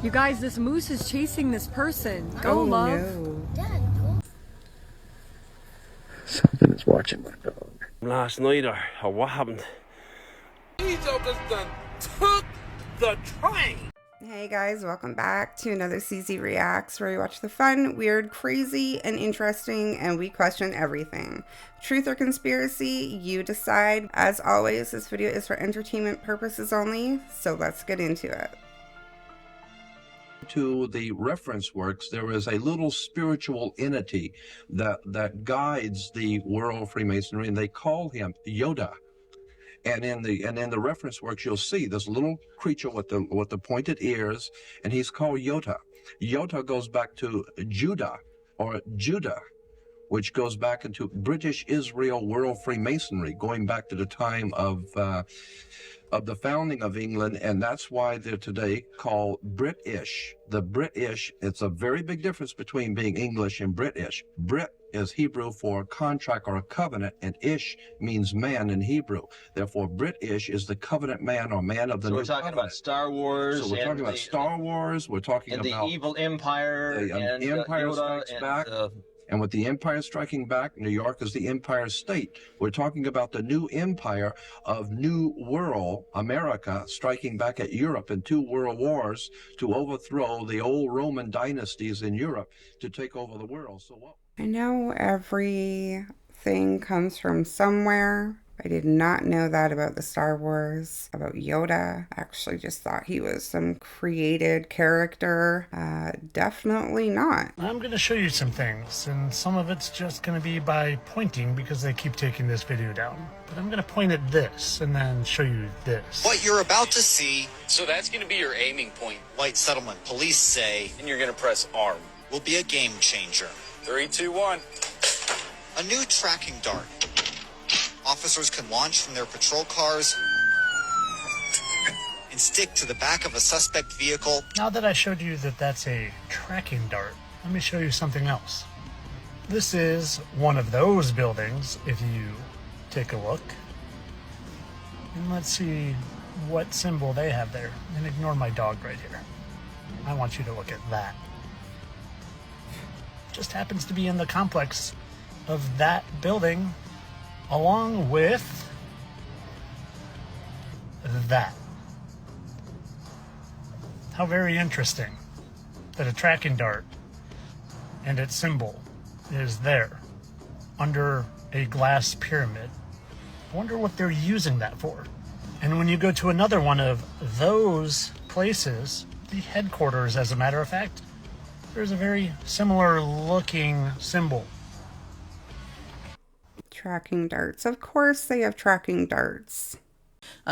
You guys, this moose is chasing this person. Go, love. No. Dad, go. Something is watching my dog. Last night or what happened? These jokers done took the train. Hey guys, welcome back to another CZ Reacts, where we watch the fun, weird, crazy, and interesting, and we question everything. Truth or conspiracy, you decide. As always, this video is for entertainment purposes only, so let's get into it. To the reference works, there is a little spiritual entity that guides the world of Freemasonry, and they call him Yoda. And in the reference works, you'll see this little creature with the pointed ears, and he's called Yoda. Yoda goes back to Judah, which goes back into British Israel World Freemasonry, going back to the time of the founding of England, and that's why they're today called British. The British, it's a very big difference between being English and British. Brit is Hebrew for contract or a covenant, and ish means man in Hebrew. Therefore, British is the covenant man or man of the new we're talking covenant. about Star Wars. So we're talking about Star Wars. We're talking and about the evil empire. the Empire Strikes Back. And with the Empire striking back, New York is the Empire State. We're talking about the new empire of New World, America, striking back at Europe in 2 world wars to overthrow the old Roman dynasties in Europe to take over the world. So what? I know everything comes from somewhere. I did not know that about the Star Wars, about Yoda. I actually just thought he was some created character. Definitely not. I'm going to show you some things, and some of it's just going to be by pointing because they keep taking this video down. But I'm going to point at this and then show you this. What you're about to see, so that's going to be your aiming point. White Settlement Police say, And you're going to press arm. will be a game changer. 3, 2, 1. A new tracking dart. Officers can launch from their patrol cars and stick to the back of a suspect vehicle. Now that I showed you that that's a tracking dart, let me show you something else. This is one of those buildings, if you take a look. And let's see what symbol they have there. And ignore my dog right here. I want you to look at that. Just happens to be in the complex of that building, along with that. How very interesting that a tracking dart and its symbol is there under a glass pyramid. I wonder what they're using that for. And when you go to another one of those places, the headquarters, as a matter of fact, there's a very similar looking symbol. Tracking darts. Of course they have tracking darts.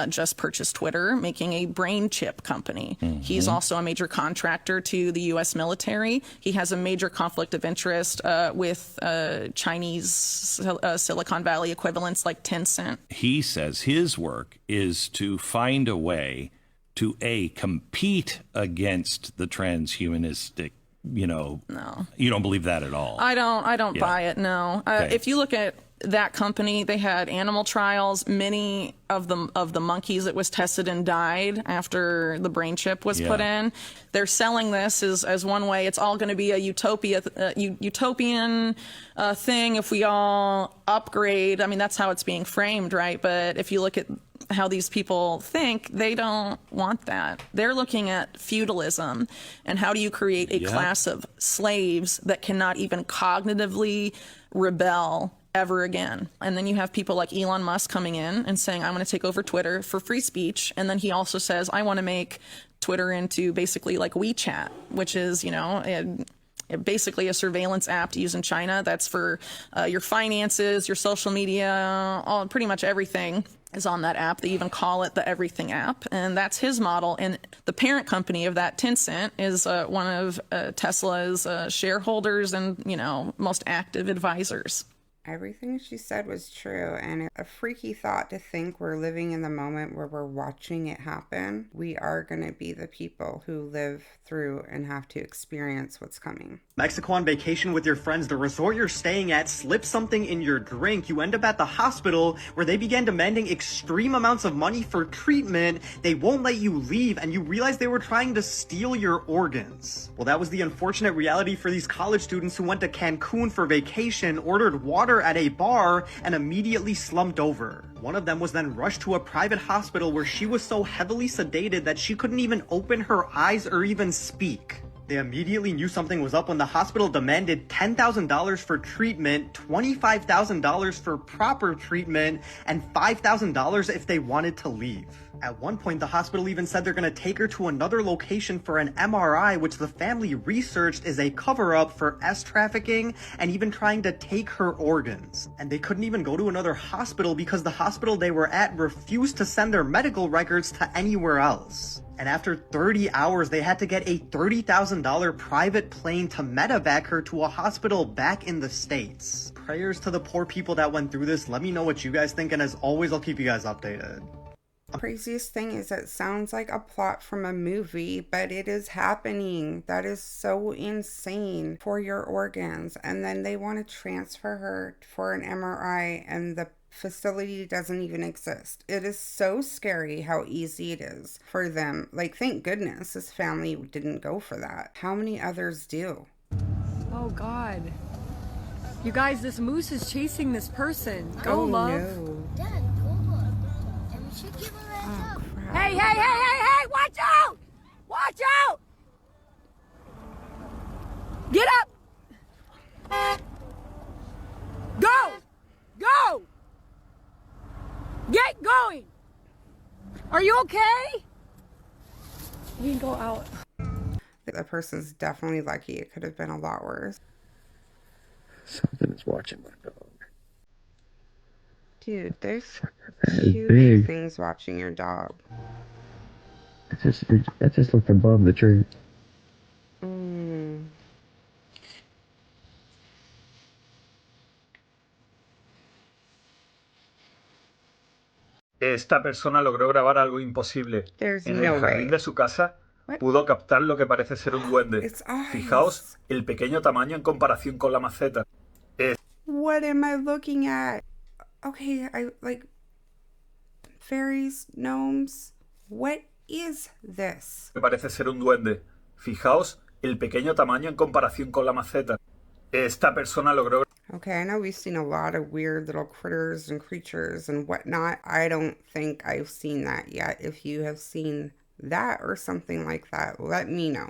Just purchased Twitter, making a brain chip company. He's also a major contractor to the U.S. military. He has a major conflict of interest with Chinese Silicon Valley equivalents like Tencent. He says his work is to find a way to, compete against the transhumanistic, No. You don't believe that at all? I don't buy it, no. Okay. If you look at that company, they had animal trials. Many of the monkeys that was tested and died after the brain chip was put in. They're selling this as one way. It's all going to be a utopian thing if we all upgrade. I mean, that's how it's being framed, right? But if you look at how these people think, they don't want that. They're looking at feudalism and how do you create a class of slaves that cannot even cognitively rebel ever again. And then you have people like Elon Musk coming in and saying, I'm going to take over Twitter for free speech. And then he also says, I want to make Twitter into basically like WeChat, which is, basically a surveillance app to use in China. That's for your finances, your social media, pretty much everything is on that app. They even call it the Everything app. And that's his model. And the parent company of that, Tencent, is one of Tesla's shareholders and, most active advisors. Everything she said was true, and a freaky thought to think we're living in the moment where we're watching it happen. We are going to be the people who live through and have to experience what's coming. Mexico on vacation with your friends, the resort you're staying at slips something in your drink. You end up at the hospital where they began demanding extreme amounts of money for treatment. They won't let you leave, and you realize they were trying to steal your organs. Well, that was the unfortunate reality for these college students who went to Cancun for vacation, ordered water at a bar, and immediately slumped over. One of them was then rushed to a private hospital where she was so heavily sedated that she couldn't even open her eyes or even speak. They immediately knew something was up when the hospital demanded $10,000 for treatment, $25,000 for proper treatment, and $5,000 if they wanted to leave. At one point, the hospital even said they're going to take her to another location for an MRI, which the family researched is a cover-up for trafficking and even trying to take her organs. And they couldn't even go to another hospital because the hospital they were at refused to send their medical records to anywhere else. And after 30 hours, they had to get a $30,000 private plane to medevac her to a hospital back in the States. Prayers to the poor people that went through this. Let me know what you guys think, and as always, I'll keep you guys updated. The craziest thing is it sounds like a plot from a movie, but it is happening. That is so insane for your organs. And then they want to transfer her for an MRI, and the facility doesn't even exist. It is so scary how easy it is for them. Like, thank goodness this family didn't go for that. How many others do? Oh God. You guys, this moose is chasing this person. Go, love. No. Dad, go on. And we should give her a heads up. Hey, hey, hey, hey, hey! Watch out! Watch out! Get up! Go! Go! Get going! Are you okay? We can go out. The person's definitely lucky. It could have been a lot worse. Something is watching my dog. Dude, there's That is two big. things watching your dog. That just looked above the tree. Esta persona logró grabar algo imposible. There's En no el jardín way. de su casa What? pudo captar lo que parece ser un duende. It's eyes. Fijaos el pequeño tamaño en comparación con la maceta. What am I looking at? Okay, I like fairies, gnomes. What is this? Que parece ser un duende. Fijaos el pequeño tamaño en comparación con la maceta. Esta persona logró... Okay, I know we've seen a lot of weird little critters and creatures and whatnot. I don't think I've seen that yet. If you have seen that or something like that, let me know.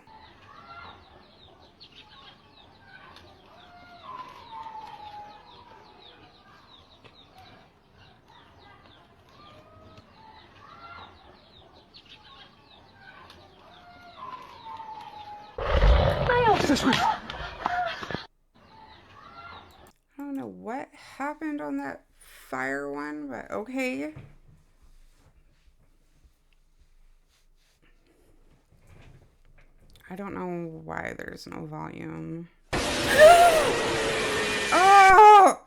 I don't know what happened on that fire one, but okay. I don't know why there's no volume. Oh!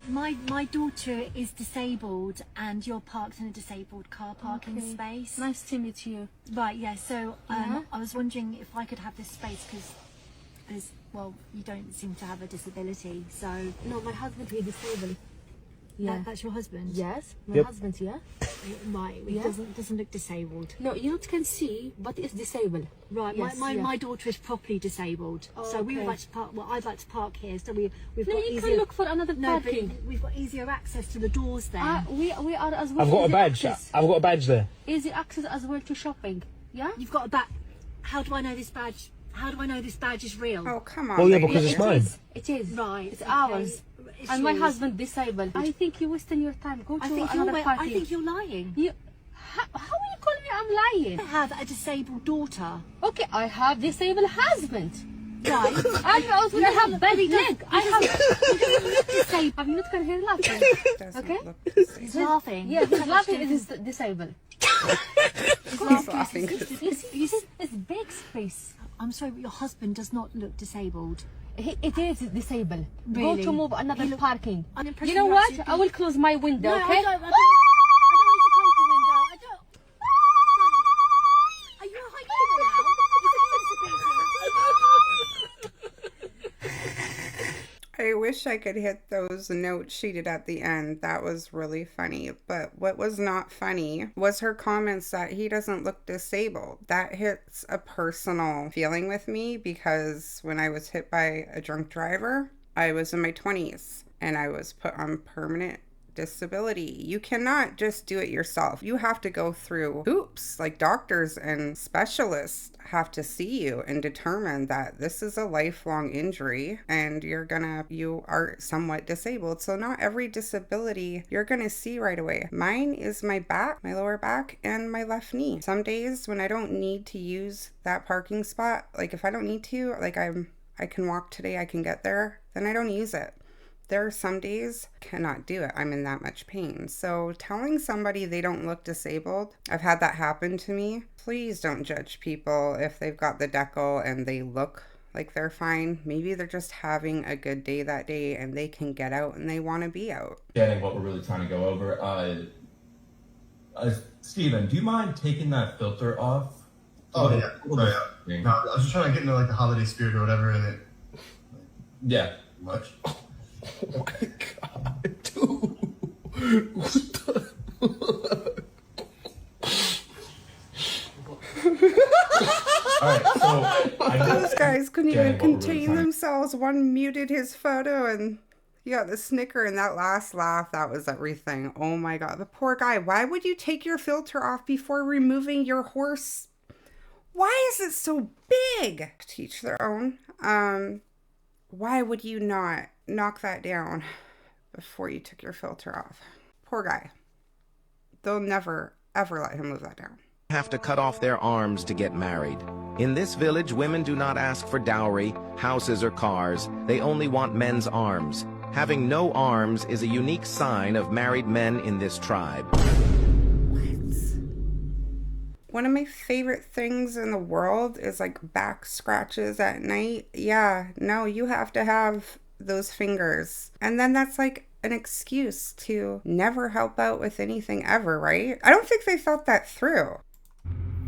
My daughter is disabled, and you're parked in a disabled car parking space. Nice to meet you. Right, yeah, so I was wondering if I could have this space because, well, you don't seem to have a disability, so... No, my husband is disabled. Yeah. That's your husband? Yes, my husband, yeah. Right, he doesn't look disabled. No, you not can see, but it's disabled. Right, Yes, my daughter is properly disabled, so we would okay. like to park. Well, I'd like to park here, so we've No, got you easier. can look for another No, parking. but we've got easier access to the doors there. We are as well. I've got a easy badge. access. I've got a badge there. Easy access as well to shopping. Yeah. You've got a badge. How do I know this badge? How do I know this badge is real? Oh, come on. Well, yeah, lady. because it's mine. It is. Right, It's okay. ours. It's And my yours. husband disabled. I think you're wasting your time. Go to another party. I think you're lying. How are you calling me I'm lying? I have a disabled daughter. Okay, I have disabled husband. Right. I also have bad leg. I have disabled. I'm not gonna hear laughing. Doesn't Okay? look the same. He's laughing. Yeah, he's laughing. It is disabled. He's laughing. It's big space. I'm sorry, but your husband does not look disabled. It is disabled. Really? Go to move another parking. I'm impressed You know you're what? actually- I will close my window, No, okay? I don't need to close the window. I don't. Are you a hyena now? I wish I could hit those notes she did at the end. That was really funny. But what was not funny was her comments that he doesn't look disabled. That hits a personal feeling with me because when I was hit by a drunk driver, I was in my 20s and I was put on permanent disability. You cannot just do it yourself. You have to go through hoops. Like doctors and specialists have to see you and determine that this is a lifelong injury and you are somewhat disabled. So not every disability you're gonna see right away. Mine is my back, my lower back, and my left knee. Some days when I don't need to use that parking spot, like if I don't need to, like I can walk today, I can get there, then I don't use it. There are some days I cannot do it. I'm in that much pain. So telling somebody they don't look disabled, I've had that happen to me. Please don't judge people if they've got the decal and they look like they're fine. Maybe they're just having a good day that day and they can get out and they want to be out. Getting what we're really trying to go over. Steven, do you mind taking that filter off? Oh, yeah. Sorry, yeah. No, I was just trying to get into like the holiday spirit or whatever, and it. Yeah. Much. Oh my god, dude. What the Alright, so those guys couldn't even contain themselves. One muted his photo and you got the snicker, and that last laugh, that was everything. Oh my god, the poor guy. Why would you take your filter off before removing your horse? Why is it so big? Teach their own. Why would you not knock that down before you took your filter off? Poor guy. They'll never, ever let him move that down. Have to cut off their arms to get married. In this village, women do not ask for dowry, houses, or cars. They only want men's arms. Having no arms is a unique sign of married men in this tribe. One of my favorite things in the world is like back scratches at night. Yeah, no, you have to have those fingers. And then that's like an excuse to never help out with anything ever, right? I don't think they thought that through.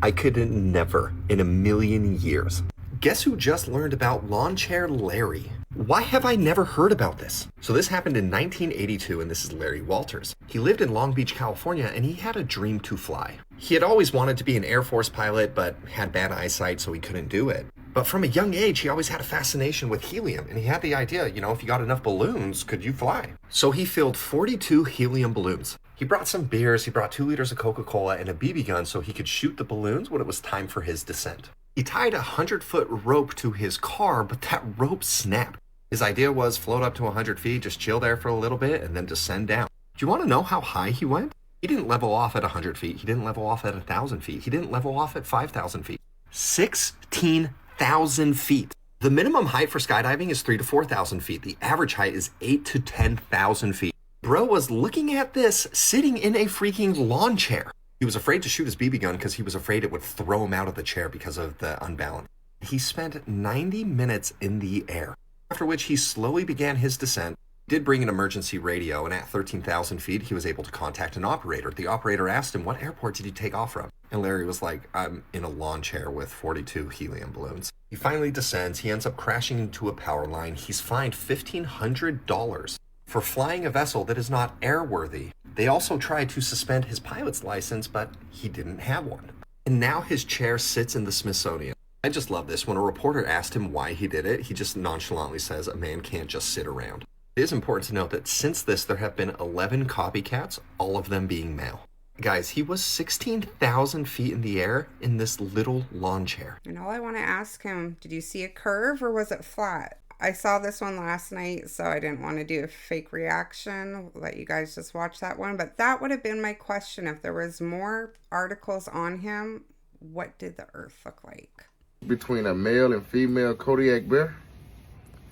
I could never in a million years. Guess who just learned about Lawn Chair Larry? Why have I never heard about this? So this happened in 1982, and this is Larry Walters. He lived in Long Beach, California, and he had a dream to fly. He had always wanted to be an Air Force pilot, but had bad eyesight, so he couldn't do it. But from a young age, he always had a fascination with helium, and he had the idea, if you got enough balloons, could you fly? So he filled 42 helium balloons. He brought some beers, he brought 2 liters of Coca-Cola, and a BB gun so he could shoot the balloons when it was time for his descent. He tied a 100-foot rope to his car, but that rope snapped. His idea was float up to 100 feet, just chill there for a little bit, and then descend down. Do you want to know how high he went? He didn't level off at 100 feet. He didn't level off at 1,000 feet. He didn't level off at 5,000 feet. 16,000 feet. The minimum height for skydiving is 3,000 to 4,000 feet. The average height is 8,000 to 10,000 feet. Bro was looking at this sitting in a freaking lawn chair. He was afraid to shoot his BB gun because he was afraid it would throw him out of the chair because of the unbalance. He spent 90 minutes in the air, after which he slowly began his descent. Did bring an emergency radio, and at 13,000 feet, he was able to contact an operator. The operator asked him, what airport did you take off from? And Larry was like, I'm in a lawn chair with 42 helium balloons. He finally descends. He ends up crashing into a power line. He's fined $1,500 for flying a vessel that is not airworthy. They also tried to suspend his pilot's license, but he didn't have one. And now his chair sits in the Smithsonian. I just love this. When a reporter asked him why he did it, he just nonchalantly says, a man can't just sit around. It is important to note that since this, there have been 11 copycats, all of them being male. Guys, he was 16,000 feet in the air in this little lawn chair. And all I want to ask him, did you see a curve or was it flat? I saw this one last night, so I didn't want to do a fake reaction. Let you guys just watch that one. But that would have been my question. If there was more articles on him, what did the Earth look like? Between a male and female Kodiak bear.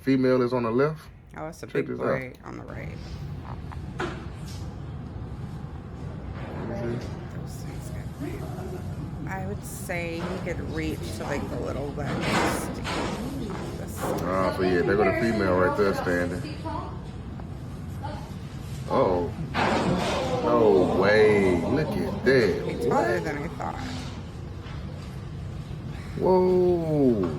Female is on the left. Oh, it's a big boy on the right. I would say he could reach to like the little legs. So yeah, there go the female right there standing. Oh. No way. Look at that. It's taller than I thought. Whoa.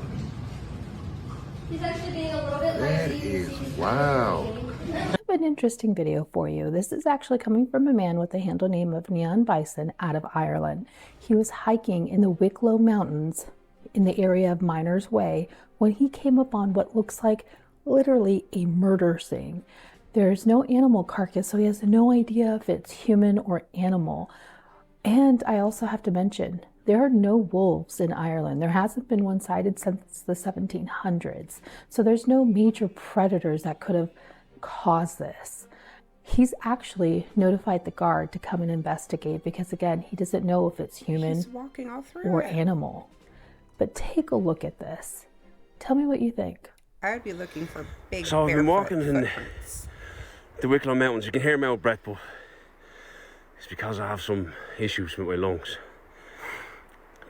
He's actually being a little bit That lazy. is wild. I have an interesting video for you. This is actually coming from a man with the handle name of Neon Bison out of Ireland. He was hiking in the Wicklow Mountains in the area of Miners Way when he came upon what looks like literally a murder scene. There's no animal carcass, so he has no idea if it's human or animal. And I also have to mention, there are no wolves in Ireland. There hasn't been one sighted since the 1700s. So there's no major predators that could have caused this. He's actually notified the guard to come and investigate because, again, he doesn't know if it's human He's walking all through or it. animal. But take a look at this. Tell me what you think. I would be looking for big So I've been walking in footprints. the Wicklow Mountains. You can hear me out of breath, but it's because I have some issues with my lungs.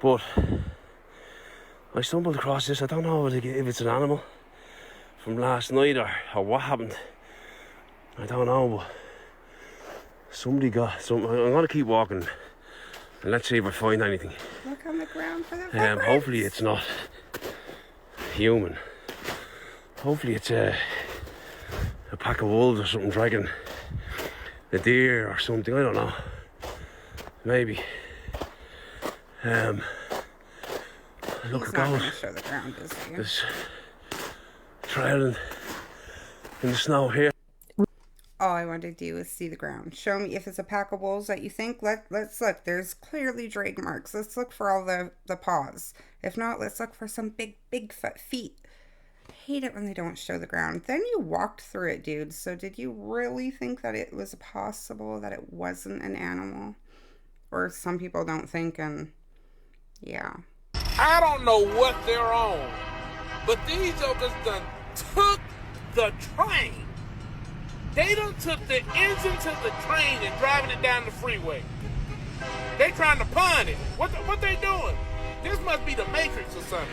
But I stumbled across this. I don't know if it's an animal from last night or what happened. I don't know, but somebody got something. I'm going to keep walking and let's see if I find anything. Look on the ground for the footprints. Hopefully it's not human. Hopefully it's a pack of wolves or something dragging a deer or something. I don't know. Maybe. Look, He's it not goes. going to show the ground, is he? There's trail in the snow here. All I want to do is see the ground. Show me if it's a pack of wolves that you think. Let's look. There's clearly drag marks. Let's look for all the paws. If not, let's look for some big feet. I hate it when they don't show the ground. Then you walked through it, dude. So did you really think that it was possible that it wasn't an animal? Or some people don't think, and yeah. I don't know what they're on, but these jokers done took the train. They done took the engine to the train and driving it down the freeway. They trying to pawn it. What they doing? This must be the Matrix or something.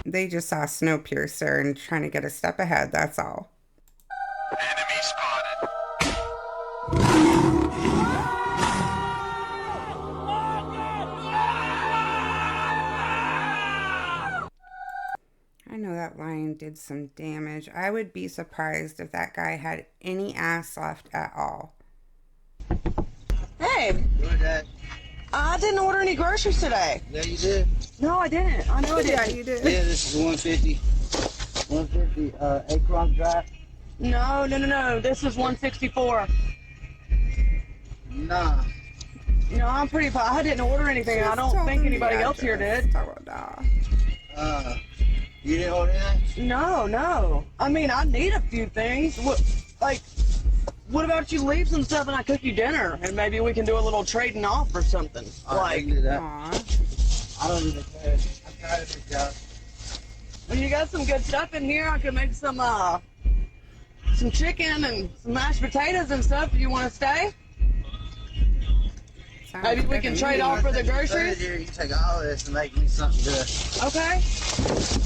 They just saw Snowpiercer and trying to get a step ahead, that's all. Enemy spotted. I know that lion did some damage. I would be surprised if that guy had any ass left at all. Hey, I didn't order any groceries today. Yeah, you did. No, I didn't. I know I didn't. Yeah, you did. Yeah, this is 150. 150, 8 crumb dry. No. This is 164. Nah. No, I'm pretty. I didn't order anything. I don't think anybody else here did. You didn't order anything? No. I mean, I need a few things. What about you leave some stuff and I cook you dinner and maybe we can do a little trading off or something? I can do that. I don't even care. I'm tired of this job. When you got some good stuff in here, I could make some chicken and some mashed potatoes and stuff. Do you want to stay? Maybe we can trade off for the groceries. You can take all this and make me something good. Okay.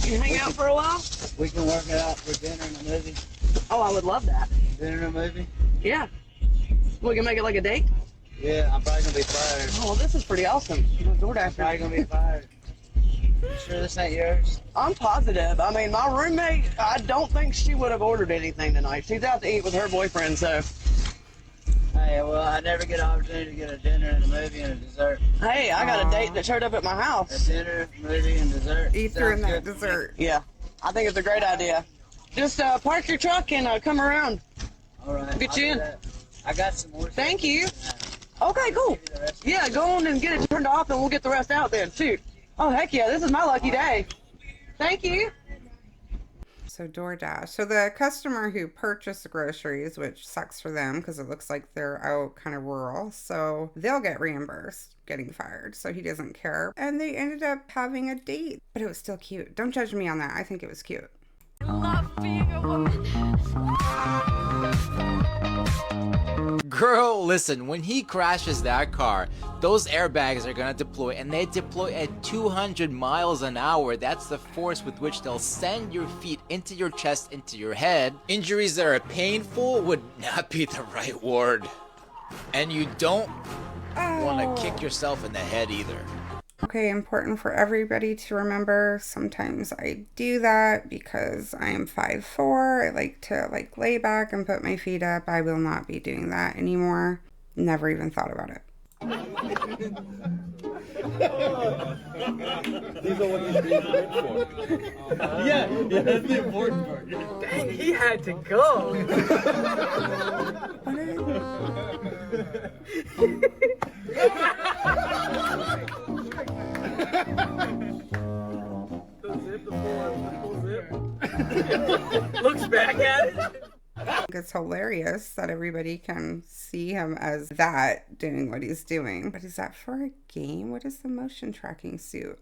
You hang out for a while? We can work it out for dinner and a movie. Oh, I would love that. Dinner and a movie? Yeah. We can make it like a date? Yeah, I'm probably going to be fired. Oh, well, this is pretty awesome. I'm probably going to be fired. You sure this ain't yours? I'm positive. I mean, my roommate, I don't think she would have ordered anything tonight. She's out to eat with her boyfriend, so. Hey, well, I never get an opportunity to get a dinner and a movie and a dessert. Hey, I got a date that showed up at my house. A dinner, movie, and dessert. Eat through in that dessert. Yeah, I think it's a great idea. Just park your truck and come around. All right. Get you in. I got some more. Thank you. Okay, cool. Yeah, go on and get it turned off and we'll get the rest out then. Shoot. Oh, heck yeah, this is my lucky day. Thank you. So DoorDash. So the customer who purchased the groceries, which sucks for them because it looks like they're out kind of rural, so they'll get reimbursed getting fired. So he doesn't care. And they ended up having a date, but it was still cute. Don't judge me on that. I think it was cute. I love being a woman. Girl, listen, when he crashes that car, those airbags are gonna deploy, and they deploy at 200 miles an hour. That's the force with which they'll send your feet into your chest, into your head. Injuries that are painful would not be the right word. And you don't want to kick yourself in the head either. Okay, important for everybody to remember. Sometimes I do that because I am 5'4". I like to lay back and put my feet up. I will not be doing that anymore. Never even thought about it. These are what these days are good for. Yeah, that's the important part. Dang, he had to go. Looks back at it. It's hilarious that everybody can see him as that doing what he's doing. But is that for a game? What is the motion tracking suit?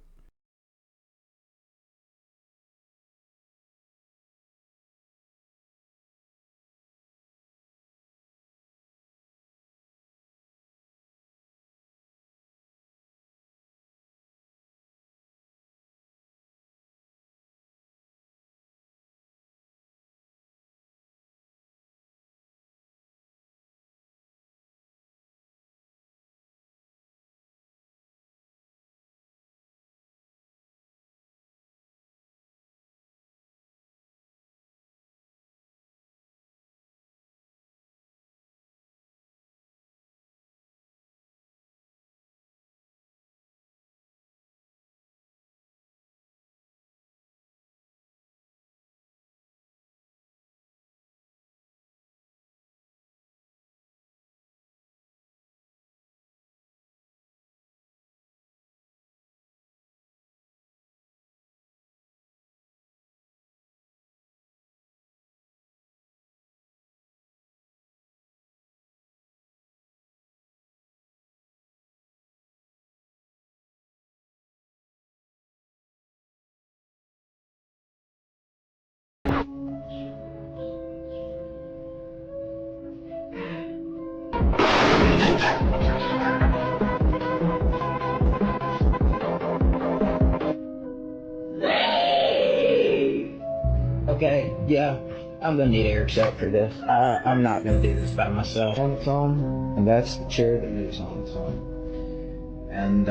Okay, yeah, I'm gonna need air check for this. I'm not gonna do this by myself. On its own, and that's the chair that is on its own. And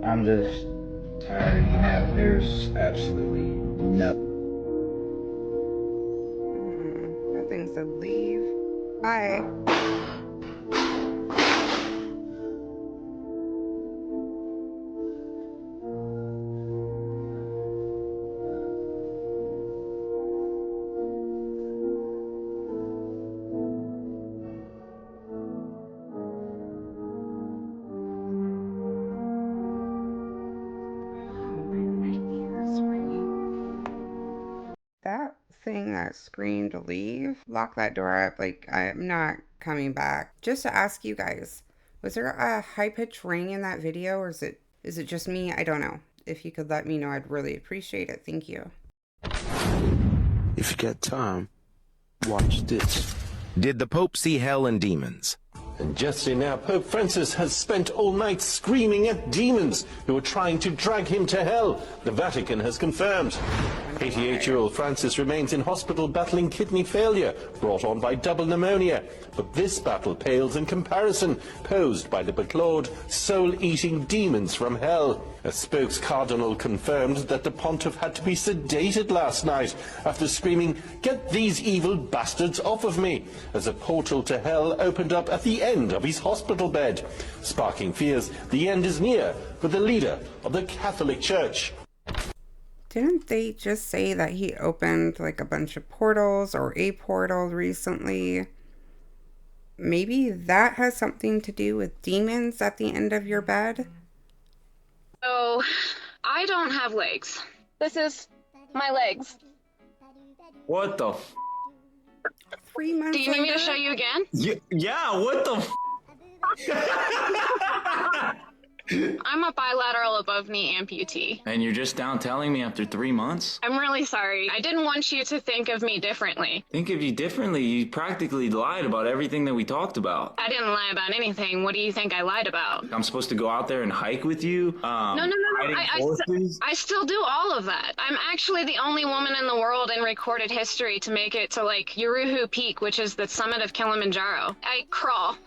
I'm just tired. There's absolutely nothing. That thing said leave. Bye. That thing that screamed leave, lock that door up. I'm not coming back. Just to ask you guys, was there a high-pitched ring in that video, or is it just me? I don't know. If you could let me know, I'd really appreciate it. Thank you. If you got time, watch this. Did the Pope see hell and demons? And Jesse, now Pope Francis has spent all night screaming at demons who are trying to drag him to hell. The Vatican has confirmed. 88-year-old Francis remains in hospital battling kidney failure, brought on by double pneumonia. But this battle pales in comparison, posed by the beclawed, soul-eating demons from hell. A spokes-cardinal confirmed that the pontiff had to be sedated last night after screaming, "Get these evil bastards off of me," as a portal to hell opened up at the end of his hospital bed, sparking fears the end is near for the leader of the Catholic Church. Didn't they just say that he opened a bunch of portals or a portal recently? Maybe that has something to do with demons at the end of your bed? So, I don't have legs. This is my legs. What the f? 3 months Do you need me to later? show you again? Yeah, what the f? I'm a bilateral above knee amputee. And you're just down telling me after 3 months? I'm really sorry. I didn't want you to think of me differently. Think of you differently. You practically lied about everything that we talked about. I didn't lie about anything. What do you think I lied about? I'm supposed to go out there and hike with you? No. I still do all of that. I'm actually the only woman in the world in recorded history to make it to, like, Uruhu Peak, which is the summit of Kilimanjaro. I crawl.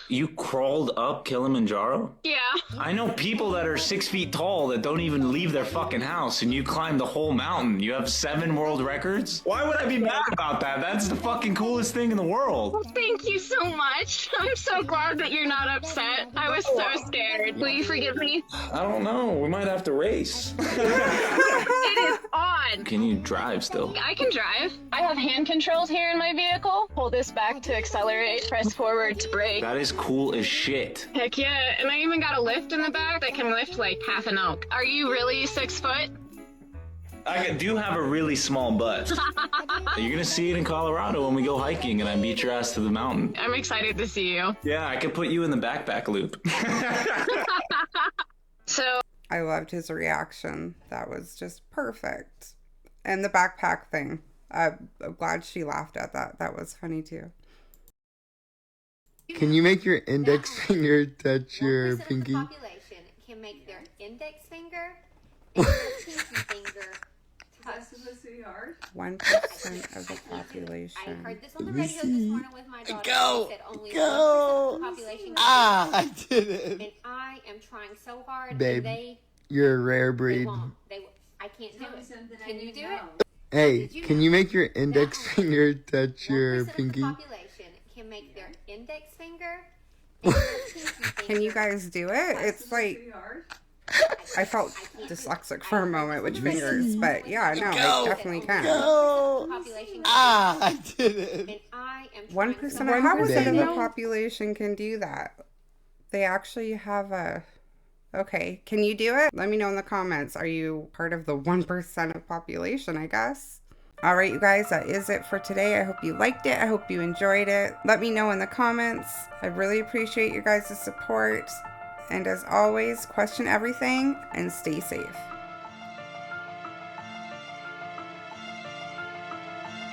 You crawled up Kilimanjaro? Yeah. I know people that are 6 feet tall that don't even leave their fucking house, and you climbed the whole mountain. You have 7 world records? Why would I be mad about that? That's the fucking coolest thing in the world. Well, thank you so much. I'm so glad that you're not upset. I was so scared. Will you forgive me? I don't know. We might have to race. It is on. Can you drive still? I can drive. I have hand controls here in my vehicle. Pull this back to accelerate, press forward to brake. That is cool as shit. Heck yeah, and I even got a lift in the back that can lift like half an oak. Are you really 6 foot? I do have a really small butt. You're gonna see it in Colorado when we go hiking and I beat your ass to the mountain. I'm excited to see you. Yeah, I could put you in the backpack loop. So I loved his reaction. That was just perfect. And the backpack thing. I'm glad she laughed at that. That was funny too. Can you make your index finger touch your pinky? 1% of the population can make their index finger and their pinky finger touch. 1% of the population. I heard this on the radio this morning with my daughter. Go! They said only Go! 1% of the population I did it. And I am trying so hard. Babe, and you're a rare they breed. won't. I can't do it. Can you do it? Hey, can you make your index finger touch your 1% of the pinky? population can make their index finger and their pinky finger. Can you guys do it? It's like, I felt dyslexic for a moment with fingers, but yeah, no, I definitely can. Go! I did it. And I am 1%, how percent of the population can do that? They actually have a... Okay, can you do it? Let me know in the comments. Are you part of the 1% of population, I guess? All right, you guys, that is it for today. I hope you liked it. I hope you enjoyed it. Let me know in the comments. I really appreciate your guys' support. And as always, question everything and stay safe.